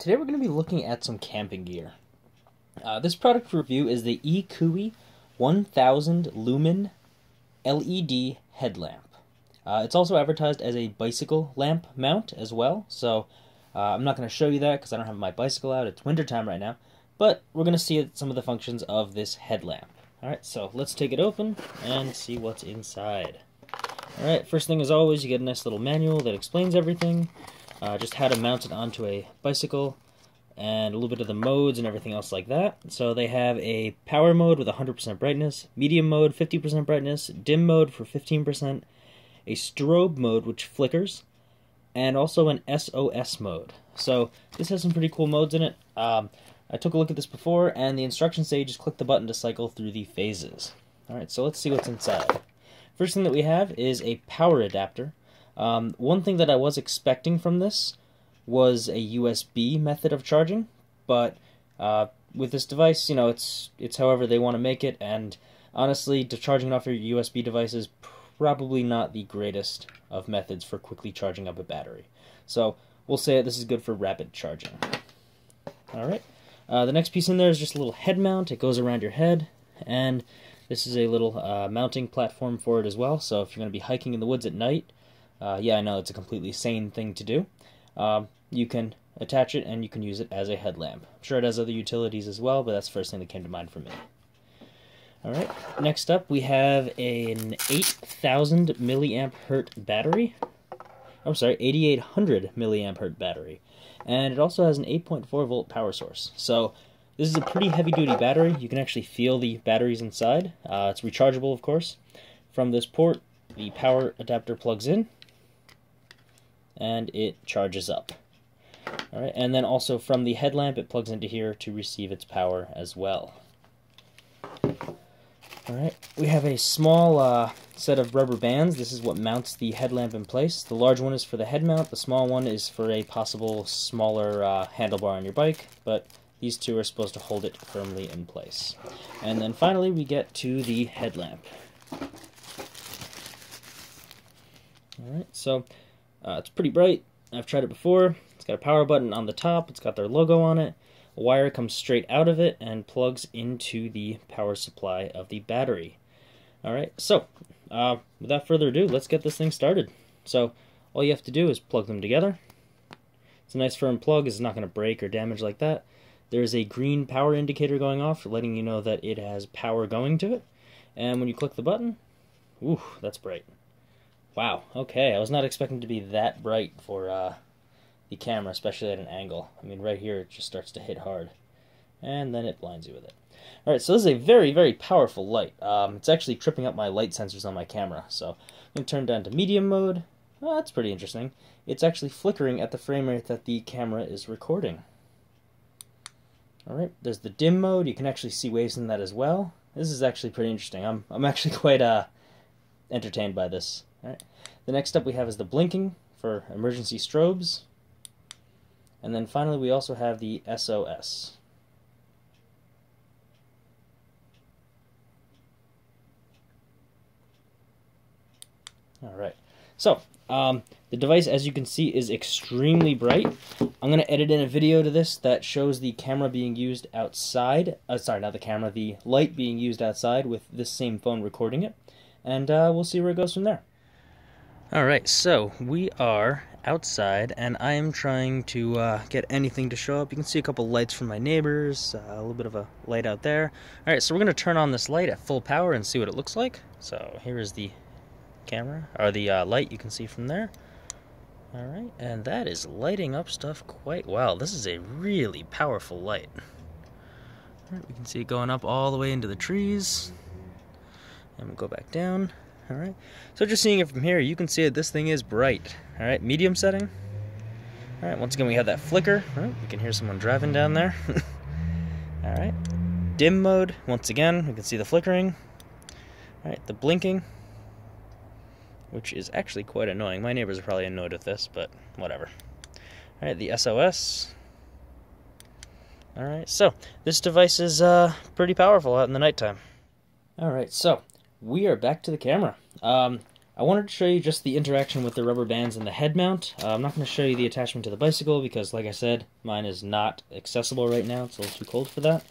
Today we're going to be looking at some camping gear. This product review is the ECOOE 1000 Lumen LED headlamp. It's also advertised as a bicycle lamp mount as well, so I'm not going to show you that because I don't have my bicycle out. It's wintertime right now, but we're going to see some of the functions of this headlamp. Alright, so let's take it open and see what's inside. Alright, first thing as always, you get a nice little manual that explains everything. Just how to mount it onto a bicycle, and a little bit of the modes and everything else like that. So they have a power mode with 100% brightness, medium mode 50% brightness, dim mode for 15%, a strobe mode which flickers, and also an SOS mode. So this has some pretty cool modes in it. I took a look at this before, and the instructions say you just click the button to cycle through the phases. Alright, so let's see what's inside. First thing that we have is a power adapter. One thing that I was expecting from this was a USB method of charging, but with this device, you know, it's however they want to make it, and honestly, charging it off your USB device is probably not the greatest of methods for quickly charging up a battery. So we'll say this is good for rapid charging. Alright, the next piece in there is just a little head mount. It goes around your head, and this is a little mounting platform for it as well, so if you're going to be hiking in the woods at night, yeah, I know it's a completely sane thing to do. You can attach it and you can use it as a headlamp. I'm sure it has other utilities as well, but that's the first thing that came to mind for me. Alright, next up we have an 8,000 milliamp hurt battery. I'm sorry, 8,800 milliamp hurt battery. And it also has an 8.4 volt power source. So this is a pretty heavy duty battery. You can actually feel the batteries inside. It's rechargeable, of course. From this port, the power adapter plugs in, and it charges up. Alright, and then also from the headlamp it plugs into here to receive its power as well. Alright, we have a small set of rubber bands. This is what mounts the headlamp in place. The large one is for the head mount, the small one is for a possible smaller handlebar on your bike, but these two are supposed to hold it firmly in place. And then finally we get to the headlamp. Alright, so it's pretty bright. I've tried it before. It's got a power button on the top. It's got their logo on it. A wire comes straight out of it and plugs into the power supply of the battery. Alright, so without further ado, let's get this thing started. So all you have to do is plug them together. It's a nice firm plug. It's not going to break or damage like that. There's a green power indicator going off, letting you know that it has power going to it. And when you click the button, ooh, that's bright. Wow, okay, I was not expecting to be that bright for the camera, especially at an angle. I mean, right here it just starts to hit hard, and then it blinds you with it. Alright, so this is a very, very powerful light. It's actually tripping up my light sensors on my camera, so I'm going to turn down to medium mode. Oh, that's pretty interesting. It's actually flickering at the frame rate that the camera is recording. Alright, there's the dim mode. You can actually see waves in that as well. This is actually pretty interesting. I'm actually quite entertained by this. Alright, the next step we have is the blinking for emergency strobes. And then finally we also have the SOS. Alright, so the device, as you can see, is extremely bright. I'm going to edit in a video to this that shows the camera being used outside. Sorry, not the camera, the light being used outside with this same phone recording it. And we'll see where it goes from there. Alright, so we are outside, and I am trying to get anything to show up. You can see a couple lights from my neighbors, a little bit of a light out there. Alright, so we're going to turn on this light at full power and see what it looks like. So here is the camera, or the light you can see from there. Alright, and that is lighting up stuff quite well. This is a really powerful light. Alright, we can see it going up all the way into the trees. And we'll go back down. Alright, so just seeing it from here, you can see that this thing is bright. Alright, medium setting. Alright, once again we have that flicker. Alright, we can hear someone driving down there. Alright, dim mode, once again, we can see the flickering. Alright, the blinking, which is actually quite annoying. My neighbors are probably annoyed with this, but whatever. Alright, the SOS. Alright, so this device is pretty powerful out in the nighttime. Alright, so we are back to the camera. I I wanted to show you just the interaction with the rubber bands and the head mount. I'm not going to show you the attachment to the bicycle because, like I said, mine is not accessible right now. It's a little too cold for that.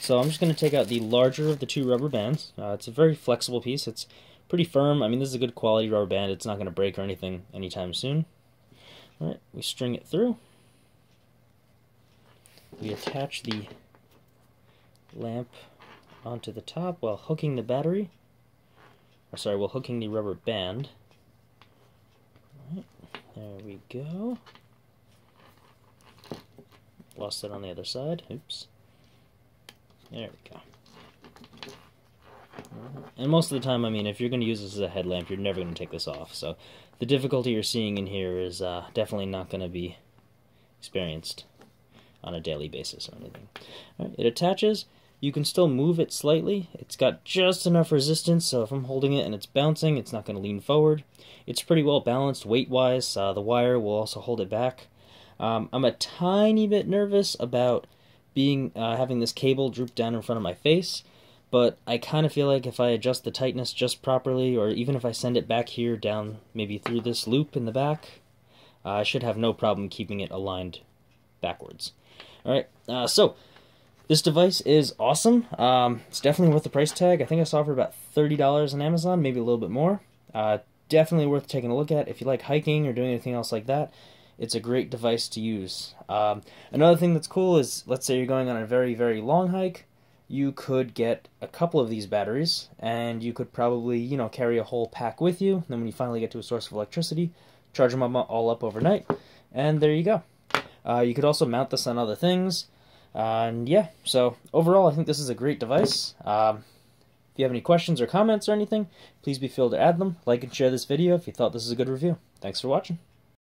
So I'm just going to take out the larger of the two rubber bands. It's a very flexible piece. It's pretty firm. I mean, this is a good quality rubber band. It's not going to break or anything anytime soon. All right, we string it through. We attach the lamp onto the top while hooking the battery. Or sorry, while hooking the rubber band. All right, there we go. Lost it on the other side. Oops. There we go. And most of the time, I mean, if you're going to use this as a headlamp, you're never going to take this off. So the difficulty you're seeing in here is definitely not going to be experienced on a daily basis or anything. All right, it attaches. You can still move it slightly. It's got just enough resistance, so if I'm holding it and it's bouncing, it's not going to lean forward. It's pretty well balanced weight-wise. The wire will also hold it back. I'm a tiny bit nervous about having this cable droop down in front of my face, but I kind of feel like if I adjust the tightness just properly, or even if I send it back here down maybe through this loop in the back, I should have no problem keeping it aligned backwards. Alright, so this device is awesome. It's definitely worth the price tag. I think I saw it for about $30 on Amazon, maybe a little bit more. Definitely worth taking a look at. If you like hiking or doing anything else like that, it's a great device to use. Another thing that's cool is, let's say you're going on a very, very long hike, you could get a couple of these batteries, and you could probably, you know, carry a whole pack with you. Then when you finally get to a source of electricity, charge them all up overnight, and there you go. You could also mount this on other things, and yeah, so overall I think this is a great device. If you have any questions or comments or anything, please be feel to add them. Like and share this video if you thought this is a good review. Thanks for watching.